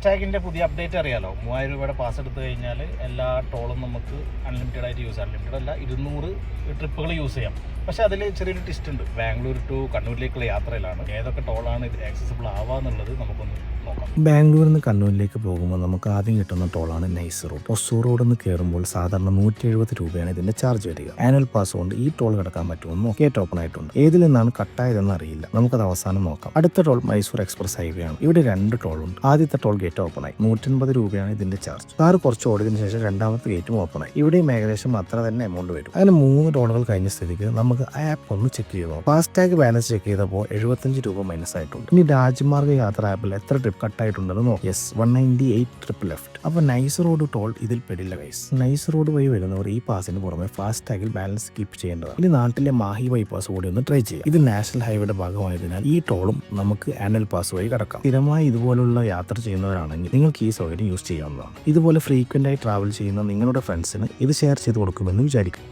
ഫാസ്ടാഗിൻ്റെ പുതിയ അപ്ഡേറ്റ് അറിയാലോ. 3000 രൂപയുടെ പാസ് എടുത്തു കഴിഞ്ഞാൽ എല്ലാ ടോളും നമുക്ക് അൺലിമിറ്റഡ് ആയിട്ട് അൺലിമിറ്റഡ് അല്ല 200 ട്രിപ്പുകൾ യൂസ് ചെയ്യാം. പക്ഷേ അതിൽ ചെറിയൊരു ട്വിസ്റ്റ് ഉണ്ട്. ബാംഗ്ലൂർ ടു കണ്ണൂരിലേക്കുള്ള യാത്രയിലാണ്. ഏതൊക്കെ ടോളാണ് ഇതിൽ ആക്സസിബിൾ ആവുക എന്നുള്ളത് നമുക്കൊന്ന് നോക്കാം. ബാംഗ്ലൂരിൽ നിന്ന് കണ്ണൂരിലേക്ക് പോകുമ്പോൾ നമുക്ക് ആദ്യം കിട്ടുന്ന ടോളാണ് നൈസ് റോഡ്. ഒസൂർ റോഡ് നിന്ന് കയറുമ്പോൾ സാധാരണ 170 രൂപയാണ് ഇതിന്റെ ചാർജ് വരിക. ആനുവൽ പാസ് കൊണ്ട് ഈ ടോൾ കിടക്കാൻ പറ്റുമെന്ന് ഗേറ്റ് ഓപ്പൺ ആയിട്ടുണ്ട്. ഏതിൽ നിന്നാണ് കട്ടായതെന്ന് അറിയില്ല. നമുക്കത് അവസാനം നോക്കാം. അടുത്ത ടോൾ മൈസൂർ എക്സ്പ്രസ് ഹൈവേ ആണ്. ഇവിടെ 2 ടോൾ ഉണ്ട്. ആദ്യത്തെ ടോൾ ഗേറ്റ് ഓപ്പൺ ആയി 180 രൂപയാണ് ഇതിന്റെ ചാർജ്. കാർ കുറച്ച് ഓടിയതിനു ശേഷം രണ്ടാമത്തെ ഗേറ്റും ഓപ്പൺ ആയി. ഇവിടെയും ഏകദേശം അത്ര തന്നെ എമൗണ്ട് വരും. അങ്ങനെ 3 ടോളുകൾ കഴിഞ്ഞ സ്ഥിതിക്ക് നമുക്ക് ആപ്പ് ഒന്ന് ചെക്ക് ചെയ്തോ. ഫാസ്ടാഗ് ബാലൻസ് ചെക്ക് ചെയ്തപ്പോൾ 75 രൂപ മൈനസ് ആയിട്ടുണ്ട്. ഇനി രാജ്യമാർഗ്ഗ യാത്ര ആപ്പിൽ എത്ര ട്രിപ്പ് കട്ടായിട്ടുണ്ടെന്ന് നോക്കാം. Yes, 198 trip left. അപ്പൊ നൈസ് റോഡ് ടോൾ ഇതിൽ പെടില്ല ഗൈസ്. നൈസ് റോഡ് വഴി വരുന്നവർ ഈ പാസിന് പുറമെ ഫാസ്ടാഗിൽ ബാലൻസ് കീപ്പ് ചെയ്യേണ്ടതാണ്. ഇനി നാട്ടിലെ മാഹി ബൈപ്പാസ് കൂടി ഒന്ന് ട്രൈ ചെയ്യാം. ഇത് നാഷണൽ ഹൈവേയുടെ ഭാഗമായതിനാൽ ഈ ടോളും നമുക്ക് ആനുവൽ പാസ് വഴി കടക്കാം. സ്ഥിരമായി ഇതുപോലുള്ള യാത്ര ചെയ്യുന്നവരാണെങ്കിൽ നിങ്ങൾക്ക് ഈ സൗകര്യം യൂസ് ചെയ്യാവുന്നതാണ്. ഇതുപോലെ ഫ്രീക്വന്റ് ആയി ട്രാവൽ ചെയ്യുന്ന നിങ്ങളുടെ ഫ്രണ്ട്സിന് ഇത് ഷെയർ ചെയ്ത് കൊടുക്കുമെന്ന് വിചാരിക്കും.